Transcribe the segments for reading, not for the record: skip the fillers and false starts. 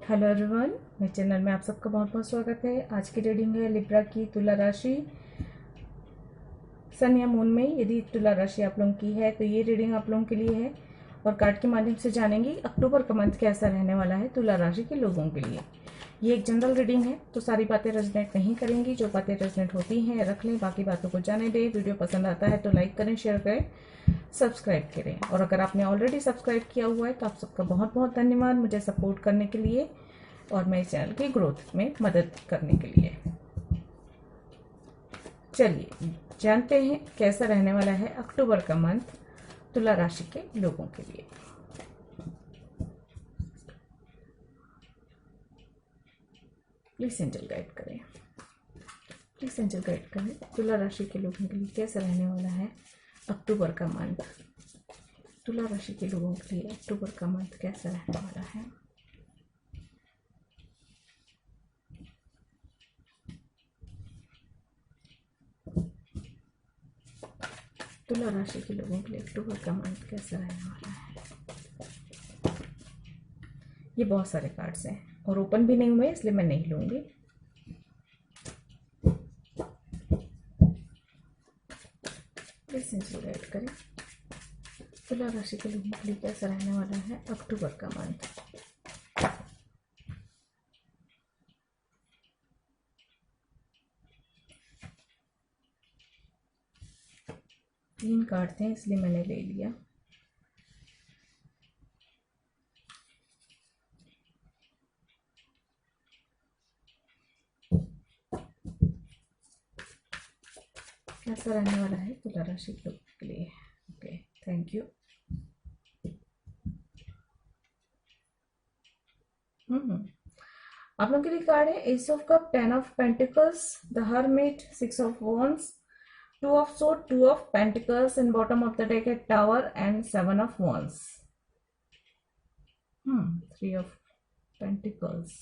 Hello everyone, मेरे channel में आप सबका बहुत बहुत स्वागत है। आज की रीडिंग है लिब्रा की तुला राशि सन या मून में। यदि तुला राशि आप लोगों की है तो ये रीडिंग आप लोगों के लिए है और कार्ड के माध्यम से जानेंगे अक्टूबर का मंथ कैसा रहने वाला है तुला राशि के लोगों के लिए। ये एक जनरल रीडिंग है तो सारी बातें रेजोनेट नहीं करेंगी। जो बातें रेजोनेट होती हैं रख लें, बाकी बातों को जाने दें। वीडियो पसंद आता है तो लाइक करें, शेयर करें, सब्सक्राइब करें। और अगर आपने ऑलरेडी सब्सक्राइब किया हुआ है तो आप सबका बहुत बहुत धन्यवाद मुझे सपोर्ट करने के लिए और मेरे चैनल की ग्रोथ में मदद करने के लिए। चलिए जानते हैं कैसा रहने वाला है अक्टूबर का मंथ तुला राशि के लोगों के लिए। प्लीज एंजल गाइड करें, प्लीज एंजल गाइड करें तुला राशि के लोगों के लिए कैसा रहने वाला है अक्टूबर का मंथ। तुला राशि के लोगों के लिए अक्टूबर का मंथ कैसा रहने वाला है। तुला राशि के लोगों के लिए अक्टूबर का मंथ कैसा रहने वाला है। ये बहुत सारे कार्ड्स हैं और ओपन भी नहीं हुए इसलिए मैं नहीं लूंगी। प्लीज एंजल गाइड करें तुला राशि के लोगों के लिए कैसा रहने वाला है अक्टूबर का मंथ। तीन कार्ड थे इसलिए मैंने ले लिया। कैसा रहने वाला है तुला राशि के लोगों के लिए। Okay, thank you. आप लोगों के लिए कार्ड है S of cup, 10 of pentacles, the hermit, 6 of wands, 2 of sword, 2 of pentacles, and bottom of the deck at tower and 7 of wands. 3 of pentacles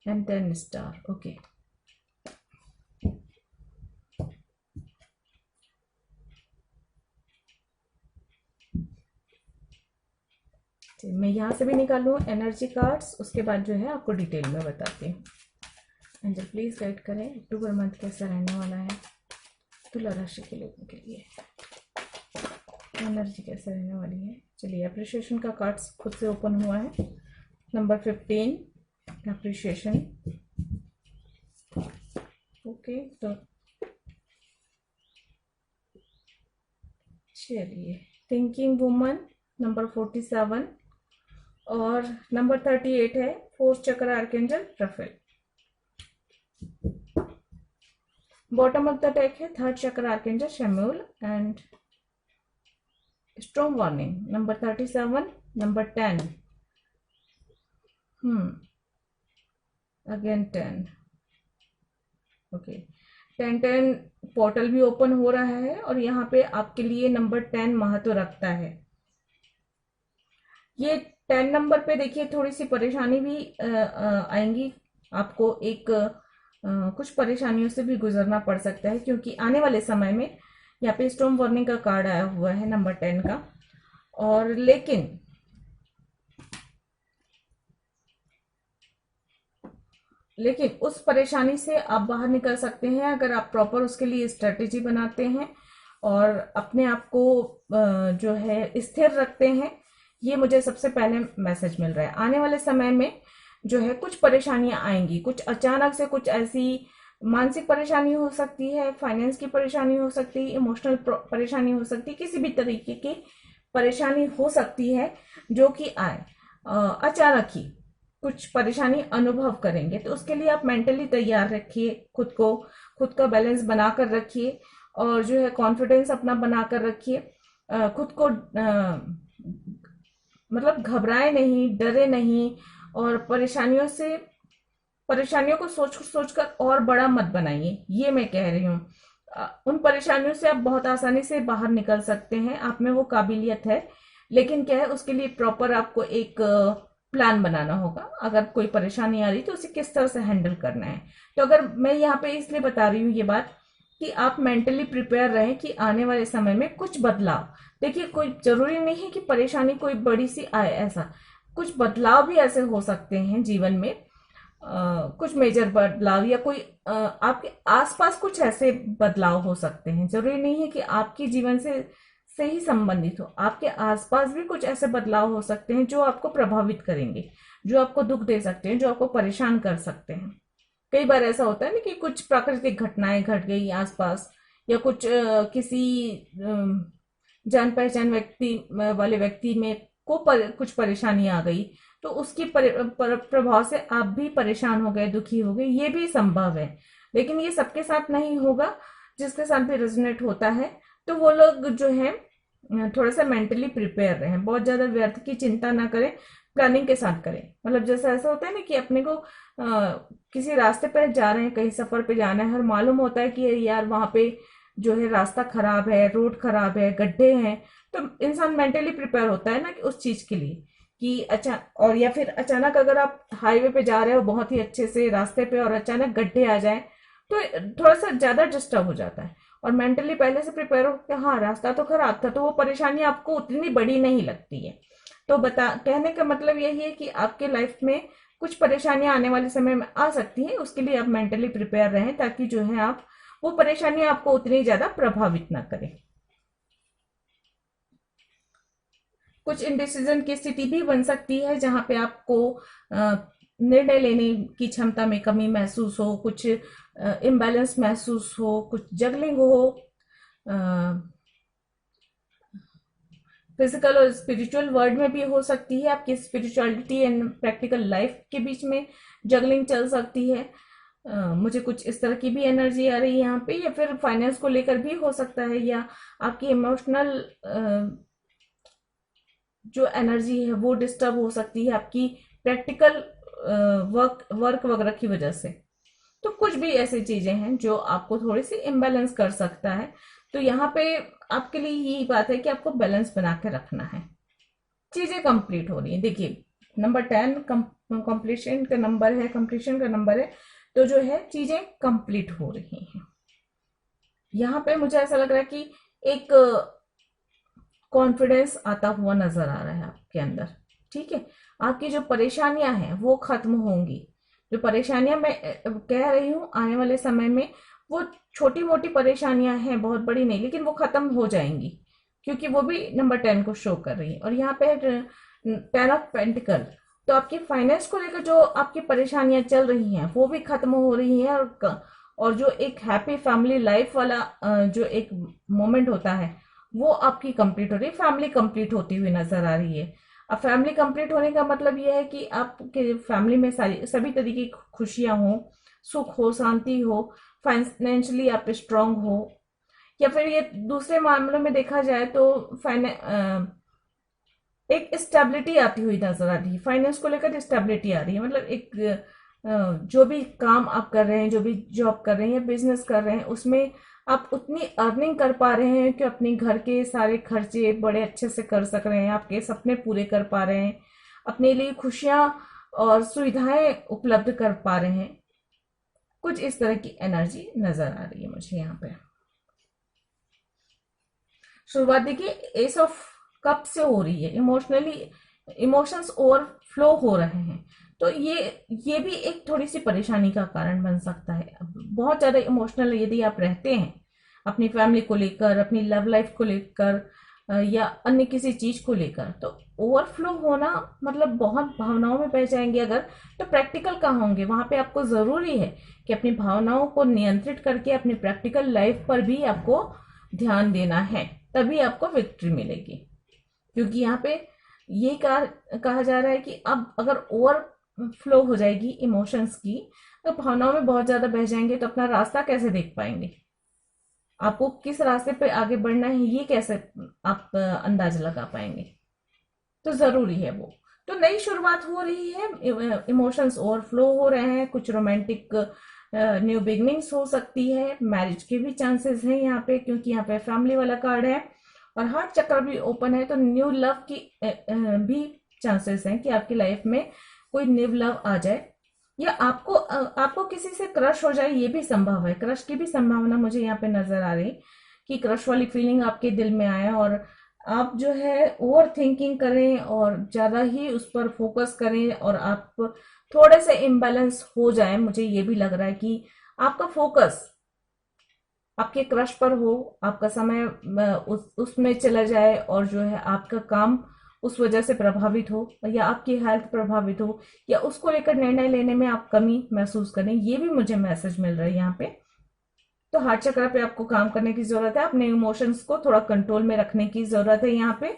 and 10 star. Okay. मैं यहाँ से भी निकालूँ एनर्जी कार्ड्स, उसके बाद जो है आपको डिटेल में बताती हूँ। एंजल प्लीज गाइड करें अक्टूबर मंथ कैसा रहने वाला है तुला राशि के लोगों के लिए। एनर्जी कैसे रहने वाली है। चलिए अप्रिशिएशन का कार्ड्स खुद से ओपन हुआ है। Number 15 appreciation. ओके, तो चलिए थिंकिंग वुमन नंबर 47 और नंबर 38 है fourth chakra archangel Raphael. Bottom of the deck है third chakra archangel Samuel and strong warning number 37, number 10, again 10। Okay, 10 portal भी ओपन हो रहा है और यहाँ पे आपके लिए नंबर 10 महत्व रखता है। ये 10 नंबर पे देखिए थोड़ी सी परेशानी भी आएंगी आपको। एक कुछ परेशानियों से भी गुजरना पड़ सकता है क्योंकि आने वाले समय में यहाँ पे स्टॉर्म वार्निंग का कार्ड आया हुआ है नंबर 10 का। और लेकिन उस परेशानी से आप बाहर निकल सकते हैं अगर आप प्रॉपर उसके लिए स्ट्रेटेजी बनाते हैं और अपने आप को जो है स्थिर रखते हैं। ये मुझे सबसे पहले मैसेज मिल रहा है। आने वाले समय में जो है कुछ परेशानियां आएंगी, कुछ अचानक से, कुछ ऐसी मानसिक परेशानी हो सकती है, फाइनेंस की परेशानी हो सकती है, इमोशनल परेशानी हो सकती है, किसी भी तरीके की परेशानी हो सकती है जो कि आए। अचानक ही कुछ परेशानी अनुभव करेंगे तो उसके लिए आप मेंटली तैयार रखिए, खुद का बैलेंस बनाकर रखिए और जो है कॉन्फिडेंस अपना बनाकर रखिए। खुद को मतलब घबराए नहीं, डरे नहीं और परेशानियों को सोचकर और बड़ा मत बनाइए। ये मैं कह रही हूँ। उन परेशानियों से आप बहुत आसानी से बाहर निकल सकते हैं, आप में वो काबिलियत है। लेकिन क्या है, उसके लिए प्रॉपर आपको एक प्लान बनाना होगा। अगर कोई परेशानी आ रही तो उसे किस तरह से हैंडल करना है। तो अगर मैं यहाँ पे इसलिए बता रही हूँ ये बात कि आप मेंटली प्रिपेयर रहें कि आने वाले समय में कुछ बदलाव। देखिए, कोई जरूरी नहीं है कि परेशानी कोई बड़ी सी आए, ऐसा कुछ बदलाव भी ऐसे हो सकते हैं जीवन में, कुछ मेजर बदलाव, या कोई आपके आसपास कुछ ऐसे बदलाव हो सकते हैं। जरूरी नहीं है कि आपके जीवन से ही संबंधित हो, आपके आसपास भी कुछ ऐसे बदलाव हो सकते हैं जो आपको प्रभावित करेंगे, जो आपको दुख दे सकते हैं, जो आपको परेशान कर सकते हैं। कई बार ऐसा होता है ना कि कुछ प्राकृतिक घटनाएं घट गई आसपास, या कुछ किसी जान पहचान वाले व्यक्ति में कुछ परेशानी आ गई, तो उसकी प्रभाव से आप भी परेशान हो गए, दुखी हो गए, ये भी संभव है। लेकिन ये सबके साथ नहीं होगा। जिसके साथ भी रेजोनेट होता है तो वो लोग जो है थोड़ा सा मेंटली प्रिपेयर रहें, बहुत ज्यादा व्यर्थ की चिंता ना करें, प्लानिंग के साथ करें। मतलब जैसा ऐसा होता है ना कि अपने को किसी रास्ते पर जा रहे हैं, कहीं सफर पे जाना है और मालूम होता है कि यार वहां पे जो है रास्ता खराब है, रोड खराब है, गड्ढे हैं, तो इंसान मेंटली प्रिपेयर होता है ना कि उस चीज के लिए कि अच्छा, और या फिर अचानक अगर आप हाईवे पे जा रहे हो बहुत ही अच्छे से रास्ते पे और अचानक गड्ढे आ जाए तो थोड़ा सा ज्यादा डिस्टर्ब हो जाता है। और मेंटली पहले से प्रिपेयर हो कि हाँ रास्ता तो खराब था, तो वो परेशानी आपको उतनी बड़ी नहीं लगती है। तो कहने का मतलब यही है कि आपके लाइफ में कुछ परेशानियां आने वाले समय में आ सकती हैं, उसके लिए आप मेंटली प्रिपेयर रहें ताकि जो है आप वो परेशानियां आपको उतनी ज्यादा प्रभावित ना करें। कुछ इंडिसीजन की स्थिति भी बन सकती है जहां पे आपको निर्णय लेने की क्षमता में कमी महसूस हो, कुछ इम्बैलेंस महसूस हो, कुछ जगलिंग हो, फिजिकल और स्पिरिचुअल वर्ल्ड में भी हो सकती है। आपकी स्पिरिचुअलिटी एंड प्रैक्टिकल लाइफ के बीच में जगलिंग चल सकती है। मुझे कुछ इस तरह की भी एनर्जी आ रही है यहाँ पे, या फिर फाइनेंस को लेकर भी हो सकता है, या आपकी इमोशनल जो एनर्जी है वो डिस्टर्ब हो सकती है आपकी प्रैक्टिकल वर्क वगैरह की वजह से। तो कुछ भी ऐसी चीजें हैं जो आपको थोड़ी सी इम्बैलेंस कर सकता है। तो यहाँ पे आपके लिए यही बात है कि आपको बैलेंस बना के रखना है। चीजें कंप्लीट हो रही है, देखिए नंबर 10 कंप्लीशन का नंबर है, कंप्लीशन का नंबर है, तो जो है चीजें कंप्लीट हो रही हैं। यहाँ पे मुझे ऐसा लग रहा है कि एक कॉन्फिडेंस आता हुआ नजर आ रहा है आपके अंदर। ठीक है, आपकी जो परेशानियां हैं वो खत्म होंगी। जो परेशानियां मैं कह रही हूँ आने वाले समय में, वो छोटी मोटी परेशानियां हैं, बहुत बड़ी नहीं, लेकिन वो खत्म हो जाएंगी क्योंकि वो भी नंबर 10 को शो कर रही है। और यहाँ पे 10 ऑफ पेंटिकल, तो आपके फाइनेंस को लेकर जो आपकी परेशानियां चल रही हैं वो भी खत्म हो रही हैं। और जो एक हैप्पी फैमिली लाइफ वाला जो एक मोमेंट होता है वो आपकी कंप्लीट हो रही है, फैमिली कंप्लीट होती हुई नजर आ रही है। अब फैमिली कंप्लीट होने का मतलब यह है कि आपके फैमिली में सारी सभी तरीके की खुशियां हो, सुख हो, शांति हो, फाइनेंशियली आप स्ट्रांग हो, या फिर ये दूसरे मामलों में देखा जाए तो एक स्टेबिलिटी आती हुई नजर आ रही है। फाइनेंस को लेकर स्टेबिलिटी आ रही है, मतलब एक जो भी काम आप कर रहे हैं, जो भी जॉब कर रहे हैं, बिजनेस कर रहे हैं, उसमें आप उतनी अर्निंग कर पा रहे हैं कि अपने घर के सारे खर्चे बड़े अच्छे से कर सक रहे हैं, आपके सपने पूरे कर पा रहे हैं, अपने लिए खुशियां और सुविधाएं उपलब्ध कर पा रहे हैं। कुछ इस तरह की एनर्जी नजर आ रही है मुझे यहाँ पे। शुरुआत देखिए एस ऑफ कप से हो रही है, इमोशनली इमोशंस ओवरफ्लो हो रहे हैं, तो ये भी एक थोड़ी सी परेशानी का कारण बन सकता है। बहुत ज्यादा इमोशनल यदि आप रहते हैं अपनी फैमिली को लेकर, अपनी लव लाइफ को लेकर, या अन्य किसी चीज को लेकर, तो ओवरफ्लो होना मतलब बहुत भावनाओं में बह जाएंगे अगर, तो प्रैक्टिकल कहाँ होंगे। वहां पे आपको जरूरी है कि अपनी भावनाओं को नियंत्रित करके अपनी प्रैक्टिकल लाइफ पर भी आपको ध्यान देना है, तभी आपको विक्ट्री मिलेगी। क्योंकि यहाँ पे ये कहा जा रहा है कि अब अगर ओवर फ्लो हो जाएगी इमोशंस की, तो भावनाओं में बहुत ज्यादा बह जाएंगे, तो अपना रास्ता कैसे देख पाएंगे, आपको किस रास्ते पे आगे बढ़ना है ये कैसे आप अंदाज लगा पाएंगे। तो जरूरी है वो। तो नई शुरुआत हो रही है, इमोशंस ओवरफ्लो हो रहे हैं, कुछ रोमांटिक न्यू बिगनिंग्स हो सकती है, मैरिज के भी चांसेस हैं यहाँ पे, क्योंकि यहाँ पे फैमिली वाला कार्ड है और हार्ट चक्र भी ओपन है, तो न्यू लव की भी चांसेस हैं कि आपकी लाइफ में कोई न्यू लव आ जाए, या आपको किसी से क्रश हो जाए, ये भी संभव है। क्रश की भी संभावना मुझे यहाँ पे नजर आ रही कि क्रश वाली फीलिंग आपके दिल में आए और आप जो है ओवर थिंकिंग करें और ज्यादा ही उस पर फोकस करें और आप थोड़े से इम्बैलेंस हो जाए, मुझे ये भी लग रहा है कि आपका फोकस आपके क्रश पर हो, आपका समय उसमें चला जाए और जो है आपका काम उस वजह से प्रभावित हो या आपकी हेल्थ प्रभावित हो या उसको लेकर निर्णय लेने में आप कमी महसूस करें, ये भी मुझे मैसेज मिल रहा है यहाँ पे। तो हार्ट चक्र पे आपको काम करने की जरूरत है, अपने इमोशंस को थोड़ा कंट्रोल में रखने की जरूरत है। यहाँ पे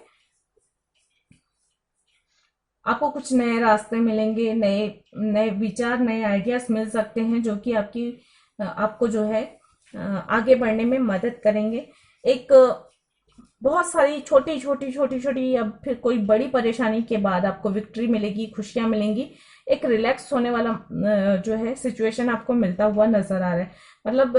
आपको कुछ नए रास्ते मिलेंगे, नए नए विचार, नए आइडियाज मिल सकते हैं जो कि आपको जो है आगे बढ़ने में मदद करेंगे। एक बहुत सारी छोटी छोटी छोटी छोटी या फिर कोई बड़ी परेशानी के बाद आपको विक्ट्री मिलेगी, खुशियां मिलेंगी, एक रिलैक्स होने वाला जो है सिचुएशन आपको मिलता हुआ नजर आ रहा है। मतलब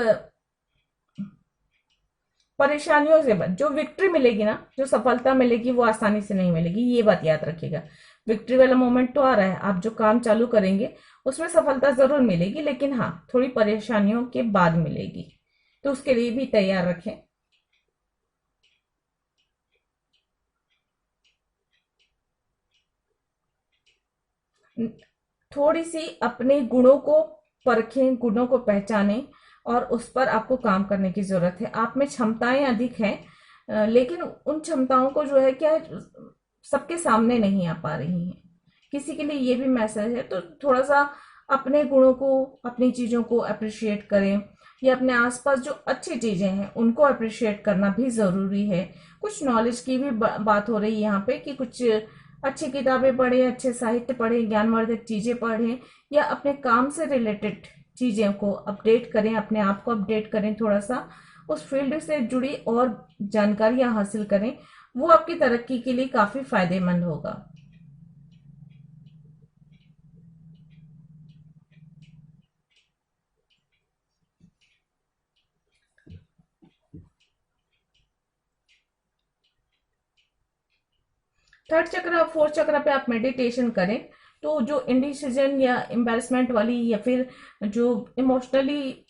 परेशानियों से जो विक्ट्री मिलेगी ना, जो सफलता मिलेगी वो आसानी से नहीं मिलेगी, ये बात याद रखिएगा। विक्ट्री वाला मोमेंट तो आ रहा है, आप जो काम चालू करेंगे उसमें सफलता जरूर मिलेगी, लेकिन हाँ थोड़ी परेशानियों के बाद मिलेगी, तो उसके लिए भी तैयार रखें। थोड़ी सी अपने गुणों को परखें, गुणों को पहचानें और उस पर आपको काम करने की जरूरत है। आप में क्षमताएं अधिक हैं, लेकिन उन क्षमताओं को जो है क्या सबके सामने नहीं आ पा रही हैं। किसी के लिए ये भी मैसेज है, तो थोड़ा सा अपने गुणों को, अपनी चीजों को अप्रिशिएट करें या अपने आसपास जो अच्छी चीजें हैं उनको अप्रिशिएट करना भी जरूरी है। कुछ नॉलेज की भी बात हो रही है यहाँ पे कि कुछ अच्छी किताबें पढ़ें, अच्छे साहित्य पढ़ें, ज्ञानवर्धक चीजें पढ़ें या अपने काम से रिलेटेड चीजें को अपडेट करें, अपने आप को अपडेट करें, थोड़ा सा उस फील्ड से जुड़ी और जानकारियां हासिल करें, वो आपकी तरक्की के लिए काफी फायदेमंद होगा। थर्ड चक्र, फोर्थ चक्र पे आप मेडिटेशन करें तो जो इंडिसीजन या एम्बेरसमेंट वाली या फिर जो इमोशनली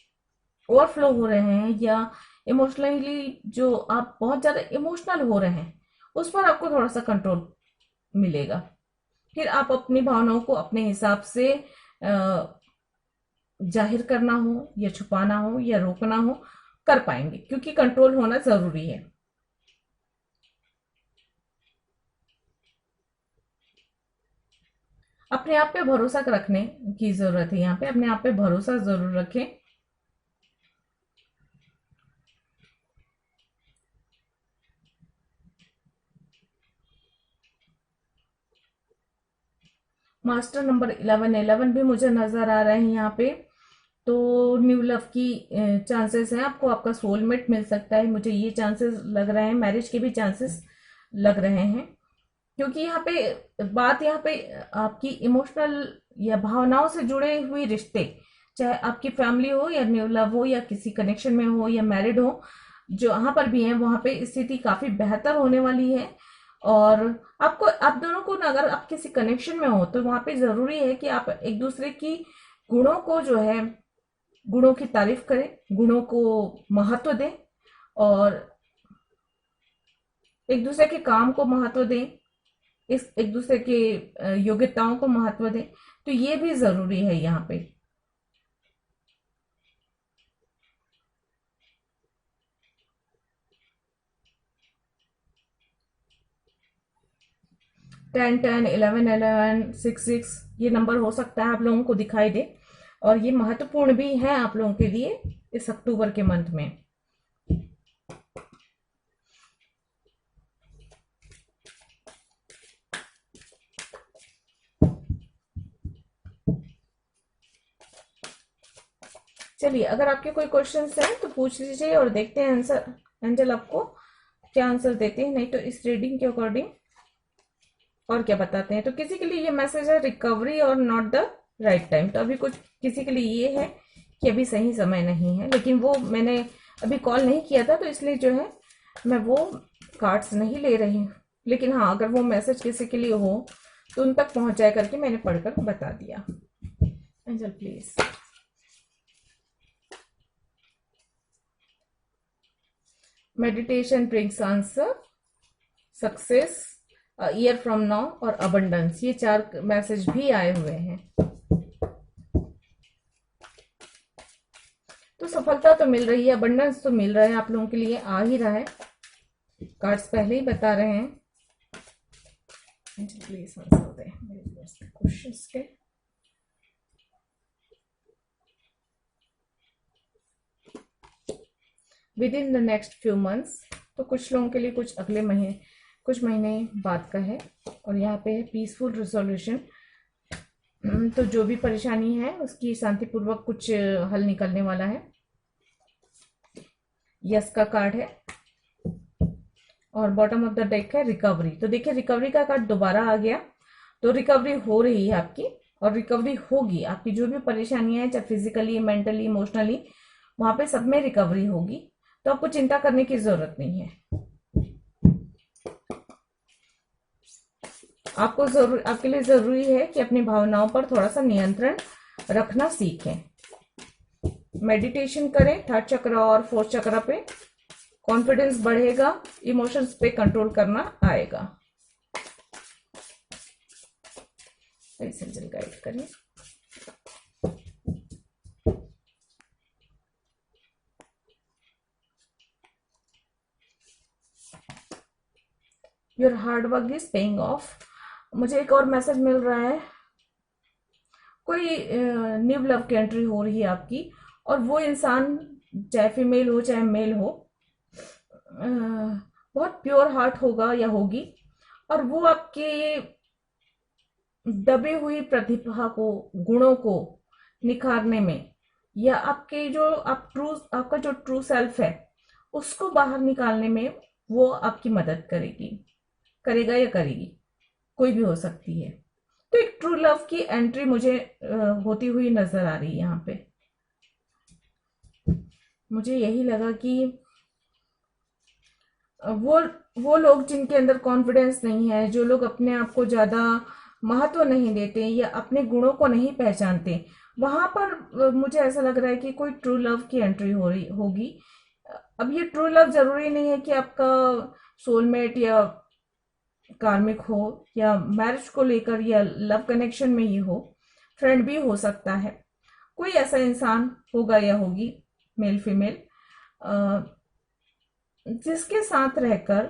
ओवरफ्लो हो रहे हैं या इमोशनली जो आप बहुत ज्यादा इमोशनल हो रहे हैं उस पर आपको थोड़ा सा कंट्रोल मिलेगा। फिर आप अपनी भावनाओं को अपने हिसाब से जाहिर करना हो या छुपाना हो या रोकना हो कर पाएंगे, क्योंकि कंट्रोल होना जरूरी है। अपने आप पे भरोसा रखने की जरूरत है, यहाँ पे अपने आप पे भरोसा जरूर रखें। मास्टर नंबर 11 भी मुझे नजर आ रहे हैं यहाँ पे। तो न्यू लव की चांसेस हैं, आपको आपका सोलमेट मिल सकता है, मुझे ये चांसेस लग रहे हैं। मैरिज के भी चांसेस लग रहे हैं, क्योंकि यहाँ पे बात यहाँ पे आपकी इमोशनल या भावनाओं से जुड़े हुए रिश्ते, चाहे आपकी फैमिली हो या न्यू लव हो या किसी कनेक्शन में हो या मैरिड हो, जो यहाँ पर भी है वहां पे स्थिति काफी बेहतर होने वाली है। और आपको, आप दोनों को ना, अगर आप किसी कनेक्शन में हो तो वहां पे जरूरी है कि आप एक दूसरे की गुणों को जो है, गुणों की तारीफ करें, गुणों को महत्व दें और एक दूसरे के काम को महत्व दें, इस एक दूसरे के योग्यताओं को महत्व दें, तो ये भी जरूरी है यहाँ पे। 10 10 11 11 6 6 ये नंबर हो सकता है आप लोगों को दिखाई दे, और ये महत्वपूर्ण भी है आप लोगों के लिए इस अक्टूबर के मंथ में। चलिए, अगर आपके कोई क्वेश्चंस हैं तो पूछ लीजिए और देखते हैं आंसर, एंजल आपको क्या आंसर देते हैं, नहीं तो इस रीडिंग के अकॉर्डिंग और क्या बताते हैं। तो किसी के लिए ये मैसेज है रिकवरी और नॉट द राइट टाइम, तो अभी कुछ किसी के लिए ये है कि अभी सही समय नहीं है, लेकिन वो मैंने अभी कॉल नहीं किया था तो इसलिए जो है मैं वो कार्ड्स नहीं ले रही हूँ। लेकिन हाँ, अगर वो मैसेज किसी के लिए हो तो उन तक पहुंच जाए करके मैंने पढ़कर बता दिया। Angel please. Meditation brings answer. Success, year from now और अबंडेंस, ये 4 मैसेज भी आए हुए हैं। तो सफलता तो मिल रही है, अबंडेंस तो मिल रहा है, आप लोगों के लिए आ ही रहा है, कार्ड्स पहले ही बता रहे हैं। प्लीज आंसर दे मेरे क्वेश्चंस के। With in the next few months, तो कुछ लोगों के लिए कुछ अगले महीने, कुछ महीने बाद का है। और यहाँ पे है पीसफुल रिजोल्यूशन, तो जो भी परेशानी है उसकी शांतिपूर्वक कुछ हल निकलने वाला है। यस का कार्ड है और बॉटम ऑफ द डेक है रिकवरी। तो देखिए रिकवरी का कार्ड दोबारा आ गया, तो रिकवरी हो रही है आपकी और रिकवरी होगी। आपकी जो भी परेशानियां हैं, चाहे फिजिकली, मेंटली, इमोशनली, वहां पे सब में रिकवरी होगी। तो आपको चिंता करने की जरूरत नहीं है। आपके लिए जरूरी है कि अपनी भावनाओं पर थोड़ा सा नियंत्रण रखना सीखें। मेडिटेशन करें थर्ड चक्र और फोर्थ चक्र पे, कॉन्फिडेंस बढ़ेगा, इमोशंस पे कंट्रोल करना आएगा। गाइड करें। Your hard work is paying off. मुझे एक और मैसेज मिल रहा है, कोई न्यू लव की एंट्री हो रही है आपकी, और वो इंसान चाहे फीमेल हो चाहे मेल हो, बहुत प्योर हार्ट होगा या होगी, और वो आपके दबे हुई प्रतिभा को, गुणों को निखारने में, या आपके जो आपका जो ट्रू सेल्फ है उसको बाहर निकालने में वो आपकी मदद करेगा या करेगी, कोई भी हो सकती है। तो एक ट्रू लव की एंट्री मुझे होती हुई नजर आ रही है यहाँ पे। मुझे यही लगा कि वो लोग जिनके अंदर कॉन्फिडेंस नहीं है, जो लोग अपने आप को ज्यादा महत्व नहीं देते या अपने गुणों को नहीं पहचानते, वहां पर मुझे ऐसा लग रहा है कि कोई ट्रू लव की एंट्री हो रही होगी। अब ये ट्रू लव जरूरी नहीं है कि आपका सोलमेट या कार्मिक हो या मैरिज को लेकर या लव कनेक्शन में ही हो, फ्रेंड भी हो सकता है। कोई ऐसा इंसान होगा या होगी, मेल फीमेल, जिसके साथ रहकर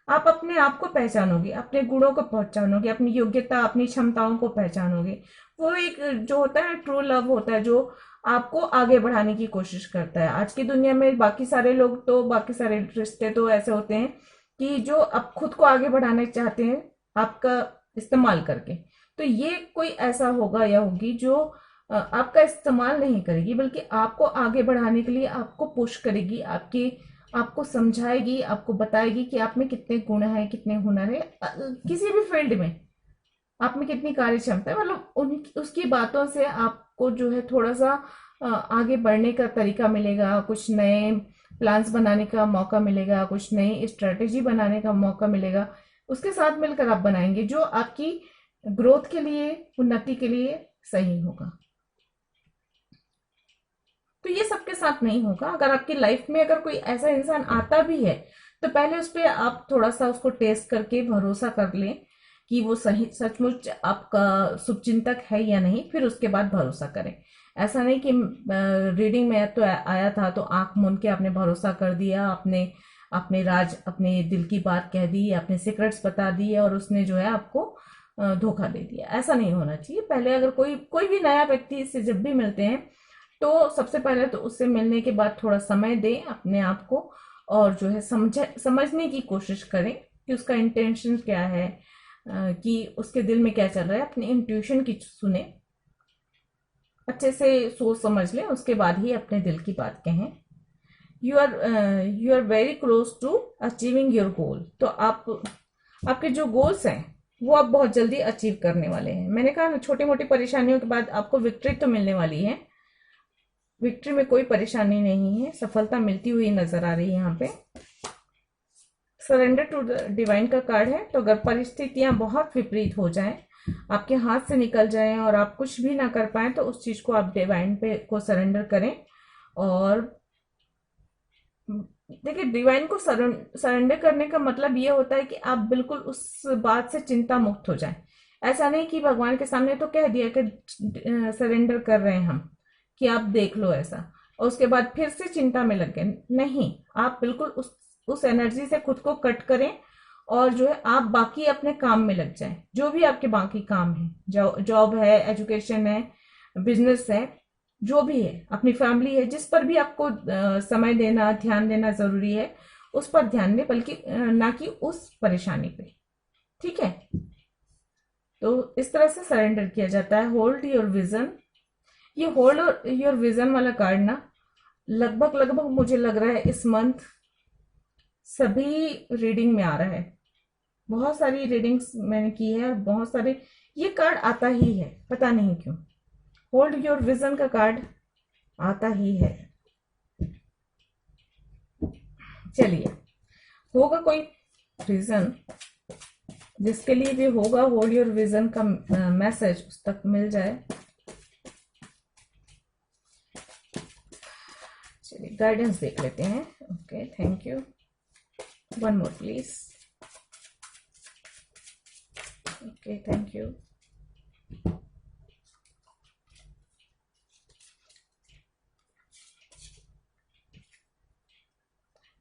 आप अपने आप को पहचानोगे, अपने गुणों को पहचानोगे, अपनी योग्यता, अपनी क्षमताओं को पहचानोगे। वो एक जो होता है ट्रू लव होता है, जो आपको आगे बढ़ाने की कोशिश करता है। आज की दुनिया में बाकी सारे लोग तो, बाकी सारे रिश्ते तो ऐसे होते हैं कि जो आप खुद को आगे बढ़ाना चाहते हैं आपका इस्तेमाल करके। तो ये कोई ऐसा होगा या होगी जो आपका इस्तेमाल नहीं करेगी, बल्कि आपको आगे बढ़ाने के लिए आपको पुश करेगी, आपको समझाएगी, आपको बताएगी कि आप में कितने गुण हैं, कितने हुनर है, किसी भी फील्ड में आप में कितनी कार्य क्षमता है। मतलब उसकी बातों से आपको जो है थोड़ा सा आगे बढ़ने का तरीका मिलेगा, कुछ नए प्लान्स बनाने का मौका मिलेगा, कुछ नई स्ट्रेटेजी बनाने का मौका मिलेगा। उसके साथ मिलकर आप बनाएंगे जो आपकी ग्रोथ के लिए, उन्नति के लिए सही होगा। तो ये सबके साथ नहीं होगा। अगर आपकी लाइफ में अगर कोई ऐसा इंसान आता भी है, तो पहले उस पर आप थोड़ा सा उसको टेस्ट करके भरोसा कर लें कि वो सही सचमुच आपका शुभचिंतक है या नहीं, फिर उसके बाद भरोसा करें। ऐसा नहीं कि रीडिंग में तो आया था तो आंख मूंद के आपने भरोसा कर दिया, अपने राज, अपने दिल की बात कह दी, अपने सीक्रेट्स बता दिए और उसने जो है आपको धोखा दे दिया। ऐसा नहीं होना चाहिए। पहले अगर कोई भी नया व्यक्ति से जब भी मिलते हैं, तो सबसे पहले तो उससे मिलने के बाद थोड़ा समय दें अपने आप को, और जो है समझने की कोशिश करें कि उसका इंटेंशन क्या है, कि उसके दिल में क्या चल रहा है। अपनी इंट्यूशन की सुने, अच्छे से सोच समझ लें, उसके बाद ही अपने दिल की बात कहें। You are very close to achieving your goal. तो आपके जो गोल्स हैं वो आप बहुत जल्दी अचीव करने वाले हैं। मैंने कहा छोटी मोटी परेशानियों के बाद आपको विक्ट्री तो मिलने वाली है। विक्ट्री में कोई परेशानी नहीं है, सफलता मिलती हुई नजर आ रही है यहाँ पे। सरेंडर टू डिवाइन का कार्ड है। तो अगर परिस्थितियां बहुत विपरीत हो जाएं, आपके हाथ से निकल जाएं और आप कुछ भी ना कर पाए, तो उस चीज को आप डिवाइन पे को सरेंडर करें और देखिए, डिवाइन को सरेंडर करने का मतलब ये होता है कि आप बिल्कुल उस बात से चिंता मुक्त हो जाएं। ऐसा नहीं कि भगवान के सामने तो कह दिया कि सरेंडर कर रहे हैं हम, कि आप देख लो ऐसा, और उसके बाद फिर से चिंता में लग गए। नहीं, आप बिल्कुल उस एनर्जी से खुद को कट करें और जो है आप बाकी अपने काम में लग जाएं, जो भी आपके बाकी काम है, जॉब है, एजुकेशन है, बिजनेस है, जो भी है, अपनी फैमिली है, जिस पर भी आपको समय देना, ध्यान देना जरूरी है, उस पर ध्यान दें, बल्कि ना कि उस परेशानी पे। ठीक है, तो इस तरह से सरेंडर किया जाता है। होल्ड योर विजन, ये होल्ड योर विजन वाला कार्ड ना लगभग लगभग मुझे लग रहा है इस मंथ सभी रीडिंग में आ रहा है। बहुत सारी रीडिंग्स मैंने की है और बहुत सारे ये कार्ड आता ही है, पता नहीं क्यों। होल्ड योर विजन का कार्ड आता ही है। चलिए, होगा कोई रीजन जिसके लिए भी होगा होल्ड योर विजन का मैसेज उस तक मिल जाए। चलिए, गाइडेंस देख लेते हैं। Okay, thank you. One more please. Okay, thank you.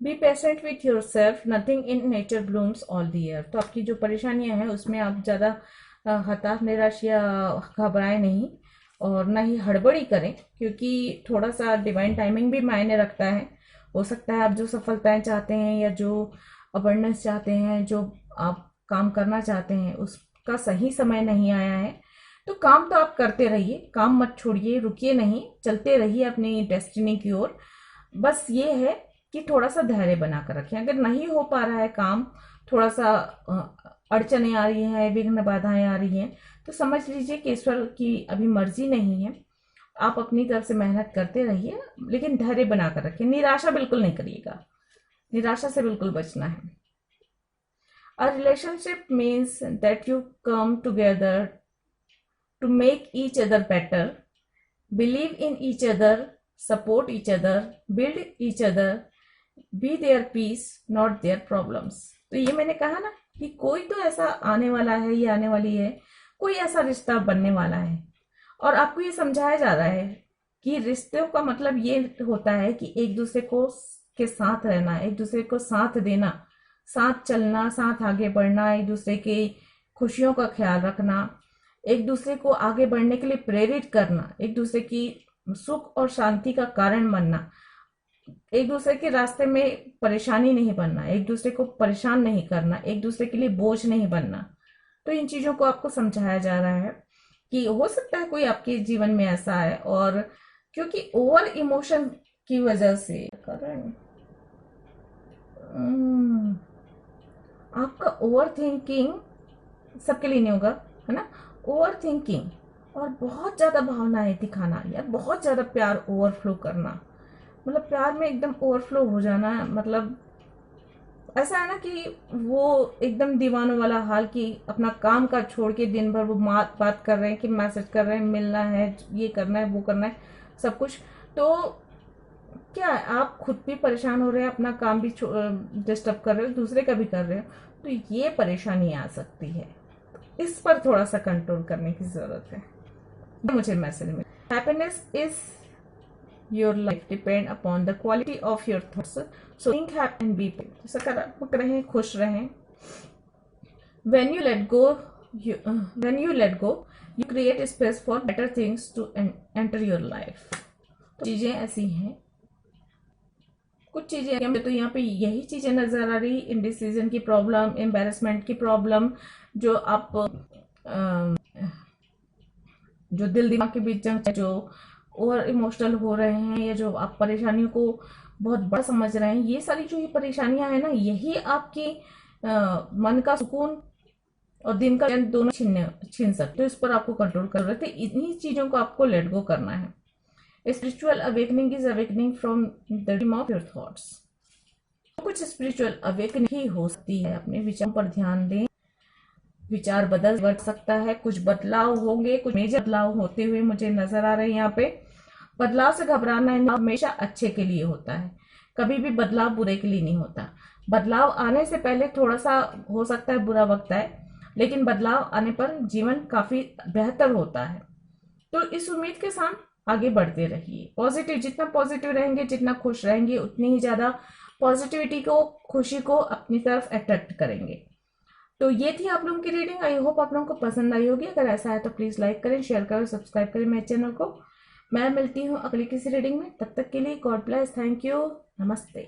Be patient with your self, nothing in nature blooms all the year. तो आपकी जो परेशानियां हैं उसमें आप ज़्यादा हताश, निराश या घबराए नहीं, और ना ही हड़बड़ी करें, क्योंकि थोड़ा सा डिवाइन टाइमिंग भी मायने रखता है। हो सकता है आप जो सफलताएं चाहते हैं या जो अबंडेंस चाहते हैं, जो आप काम करना चाहते हैं, उसका सही समय नहीं आया है। तो काम तो आप करते रहिए, काम मत छोड़िए, रुकिए नहीं, चलते रहिए अपनी डेस्टिनी की ओर। बस ये है कि थोड़ा सा धैर्य बनाकर रखें। अगर नहीं हो पा रहा है काम, थोड़ा सा अड़चने आ रही हैं, विघ्न बाधाएं आ रही हैं, तो समझ लीजिए कि ईश्वर की अभी मर्जी नहीं है। आप अपनी तरफ से मेहनत करते रहिए, लेकिन धैर्य बनाकर रखें, निराशा बिल्कुल नहीं करिएगा, निराशा से बिल्कुल बचना है। A relationship means that you come together to make each other better, believe in each other, support each other, build each other, be their peace not their problems. तो ये मैंने कहा ना कि कोई तो ऐसा आने वाला है, ये आने वाली है, कोई ऐसा रिश्ता बनने वाला है, और आपको ये समझाया जा रहा है कि रिश्तों का मतलब ये होता है कि एक दूसरे को के साथ रहना, एक दूसरे को साथ देना, साथ चलना, साथ आगे बढ़ना, एक दूसरे की खुशियों का ख्याल रखना, एक दूसरे को आगे बढ़ने के लिए प्रेरित करना, एक दूसरे की सुख और शांति का कारण बनना, एक दूसरे के रास्ते में परेशानी नहीं बनना, एक दूसरे को परेशान नहीं करना, एक दूसरे के लिए बोझ नहीं बनना। तो इन चीजों को आपको समझाया जा रहा है कि हो सकता है कोई आपके जीवन में ऐसा है, और क्योंकि ओवर इमोशन की वजह से कारण आपका ओवर थिंकिंग सबके लिए नहीं होगा, है ना। ओवर थिंकिंग और बहुत ज्यादा भावनाएं दिखाना, या बहुत ज्यादा प्यार ओवरफ्लो करना, मतलब प्यार में एकदम ओवरफ्लो हो जाना, मतलब ऐसा है ना कि वो एकदम दीवानों वाला हाल, कि अपना काम का छोड़ के दिन भर वो बात कर रहे हैं, कि मैसेज कर रहे हैं, मिलना है, ये करना है, वो करना है, सब कुछ। तो क्या है, आप खुद भी परेशान हो रहे हैं, अपना काम भी डिस्टर्ब कर रहे हो, दूसरे का भी कर रहे हो, तो ये परेशानी आ सकती है। इस पर थोड़ा सा कंट्रोल करने की जरूरत है, मुझे मैसेज में। Happiness is your life depend upon the quality of your thoughts, so think happy and be happy। सकारात्मक रहें, खुश रहें। when you let go you create space for better things to enter your life। तो चीजें ऐसी हैं, कुछ चीजें हमें तो यहाँ पे यही चीजें नजर आ रही, इंडिसीजन की प्रॉब्लम, एम्बेरसमेंट की प्रॉब्लम, जो आप जो दिल दिमाग के बीच जंग, जो ओवर इमोशनल हो रहे हैं, या जो आप परेशानियों को बहुत बड़ा समझ रहे हैं, ये सारी जो ये परेशानियां हैं ना, यही आपकी मन का सुकून और दिन का चैन दोनों छीन सकते। तो इस पर आपको कंट्रोल कर रहे थे, इन्हीं चीजों को आपको लेट गो करना है। Spiritual awakening is awakening from the dream of your thoughts. कुछ स्पिरिचुअल अवेकनिंग ही हो सकती है, अपने विचारों पर ध्यान दें, विचार बदल सकता है, कुछ बदलाव होंगे, कुछ मेजर बदलाव होते हुए मुझे नजर आ रहे हैं। यहाँ पे बदलाव से घबराना हमेशा अच्छे के लिए होता है। कभी भी बदलाव बुरे के लिए नहीं होता। बदलाव आने से पहले थोड़ा सा हो सकता है बुरा वक्त आए, लेकिन बदलाव आने पर जीवन काफी बेहतर होता है। तो इस उम्मीद के साथ आगे बढ़ते रहिए। पॉजिटिव, जितना पॉजिटिव रहेंगे, जितना खुश रहेंगे, उतनी ही ज्यादा पॉजिटिविटी को, खुशी को अपनी तरफ अट्रैक्ट करेंगे। तो ये थी आप लोगों की रीडिंग। आई होप आप लोगों को पसंद आई होगी। अगर ऐसा है तो प्लीज लाइक करें, शेयर करें, सब्सक्राइब करें मेरे चैनल को। मैं मिलती हूँ अगली किसी रीडिंग में। तब तक के लिए गॉड ब्लेस, थैंक यू, नमस्ते।